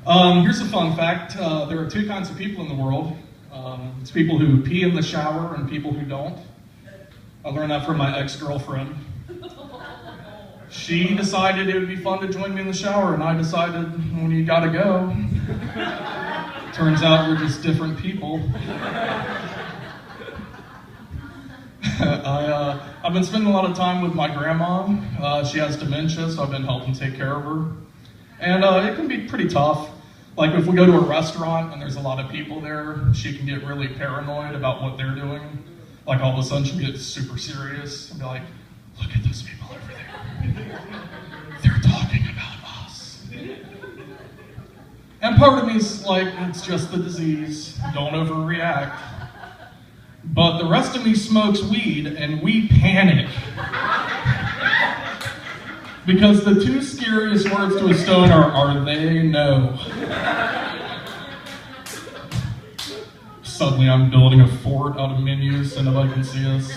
Here's a fun fact. There are two kinds of people in the world. It's people who pee in the shower and people who don't. I learned that from my ex-girlfriend. She decided it would be fun to join me in the shower, and I decided, well, you gotta go. Turns out we're just different people. I've been spending a lot of time with my grandma. She has dementia, so I've been helping take care of her. And it can be pretty tough. Like if we go to a restaurant and there's a lot of people there, she can get really paranoid about what they're doing. Like all of a sudden she'll get super serious and be like, look at those people over there. They're talking about us. And part of me's like, it's just the disease. Don't overreact. But the rest of me smokes weed and we panic. Because the two scariest words to a stoner are they know. Suddenly I'm building a fort out of menus so nobody can see us.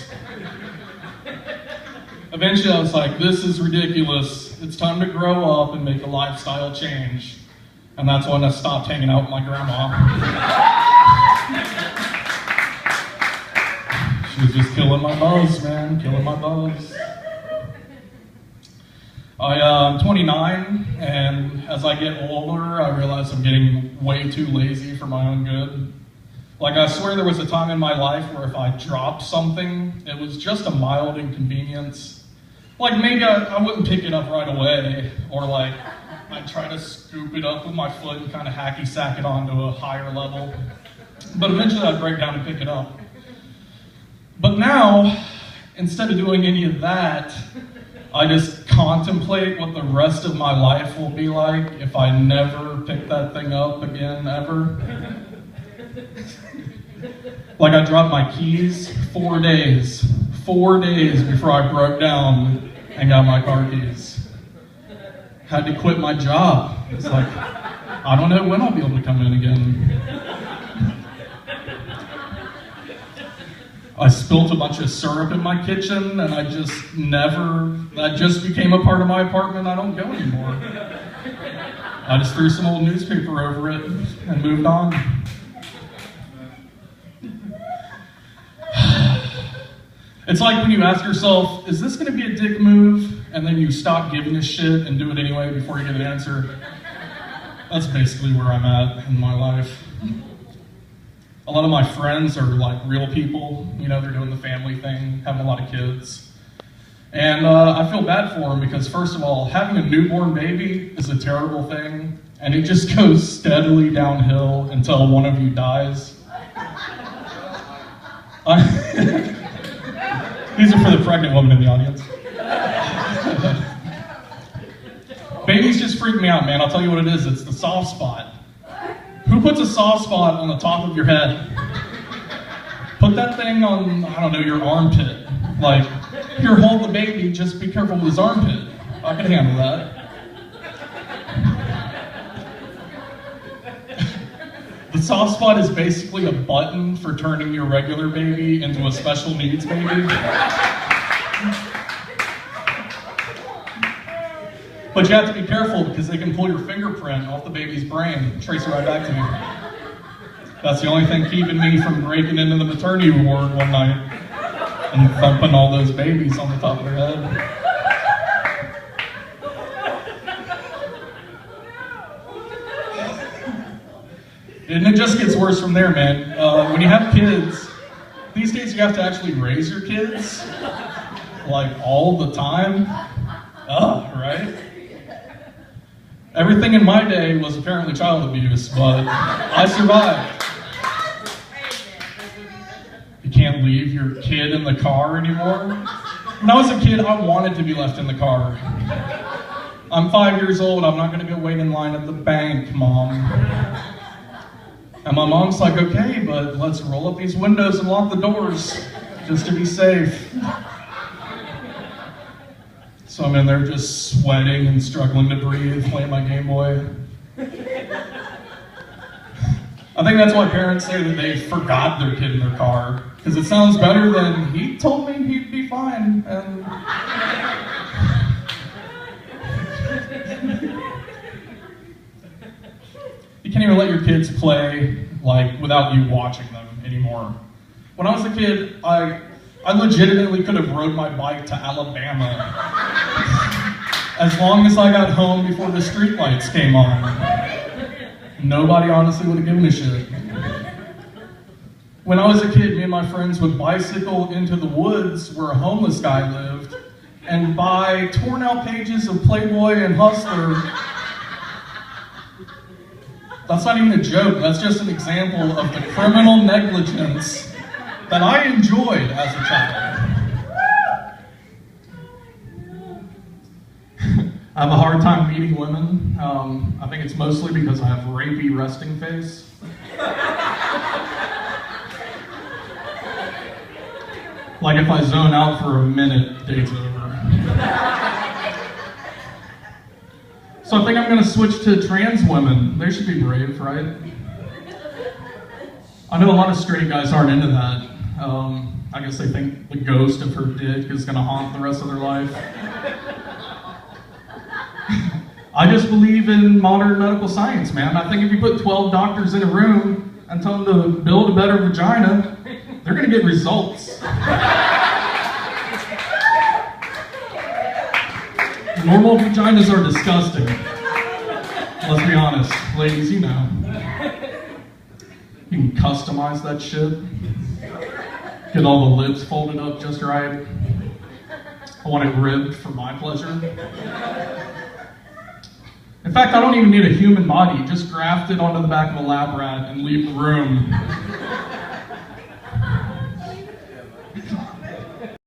Eventually I was like, this is ridiculous. It's time to grow up and make a lifestyle change. And that's when I stopped hanging out with my grandma. She was just killing my buzz, man, killing my buzz. I'm 29, and as I get older, I realize I'm getting way too lazy for my own good. Like, I swear there was a time in my life where if I dropped something, it was just a mild inconvenience. Like, maybe I wouldn't pick it up right away, or like, I'd try to scoop it up with my foot and kind of hacky-sack it onto a higher level. But eventually I'd break down and pick it up. But now, instead of doing any of that, I just contemplate what the rest of my life will be like if I never pick that thing up again, ever. Like I dropped my keys 4 days before I broke down and got my car keys. Had to quit my job. It's like, I don't know when I'll be able to come in again. I spilt a bunch of syrup in my kitchen, and that just became a part of my apartment. I don't go anymore. I just threw some old newspaper over it and moved on. It's like when you ask yourself, is this going to be a dick move? And then you stop giving a shit and do it anyway before you get an answer. That's basically where I'm at in my life. A lot of my friends are like real people, you know, they're doing the family thing, having a lot of kids. And I feel bad for them because first of all, having a newborn baby is a terrible thing, and it just goes steadily downhill until one of you dies. These are for the pregnant woman in the audience. Babies just freak me out, man. I'll tell you what it is. It's the soft spot. Who puts a soft spot on the top of your head? Put that thing on, I don't know, your armpit. Like, here, hold the baby, just be careful with his armpit. I can handle that. The soft spot is basically a button for turning your regular baby into a special needs baby. But you have to be careful because they can pull your fingerprint off the baby's brain and trace it right back to you. That's the only thing keeping me from breaking into the maternity ward one night and thumping all those babies on the top of their head. And it just gets worse from there, man. When you have kids, these days you have to actually raise your kids, like all the time. Right? Everything in my day was apparently child abuse, but I survived. You can't leave your kid in the car anymore. When I was a kid, I wanted to be left in the car. I'm 5 years old, I'm not gonna go wait in line at the bank, Mom. And my mom's like, okay, but let's roll up these windows and lock the doors, just to be safe. So I'm in there just sweating and struggling to breathe, playing my Game Boy. I think that's why parents say that they forgot their kid in their car, because it sounds better than, he told me he'd be fine. And You can't even let your kids play like without you watching them anymore. When I was a kid, I legitimately could have rode my bike to Alabama as long as I got home before the streetlights came on. Nobody honestly would have given a shit. When I was a kid, me and my friends would bicycle into the woods where a homeless guy lived and buy torn out pages of Playboy and Hustler. That's not even a joke, that's just an example of the criminal negligence that I enjoyed as a child. I have a hard time meeting women. I think it's mostly because I have rapey resting face. Like if I zone out for a minute, date's over. So I think I'm gonna switch to trans women. They should be brave, right? I know a lot of straight guys aren't into that. I guess they think the ghost of her dick is gonna haunt the rest of their life. I just believe in modern medical science, man. I think if you put 12 doctors in a room and tell them to build a better vagina, they're gonna get results. Normal vaginas are disgusting. Let's be honest. Ladies, you know. You can customize that shit. Get all the lips folded up just right. I want it ribbed for my pleasure. In fact, I don't even need a human body. Just graft it onto the back of a lab rat and leave the room.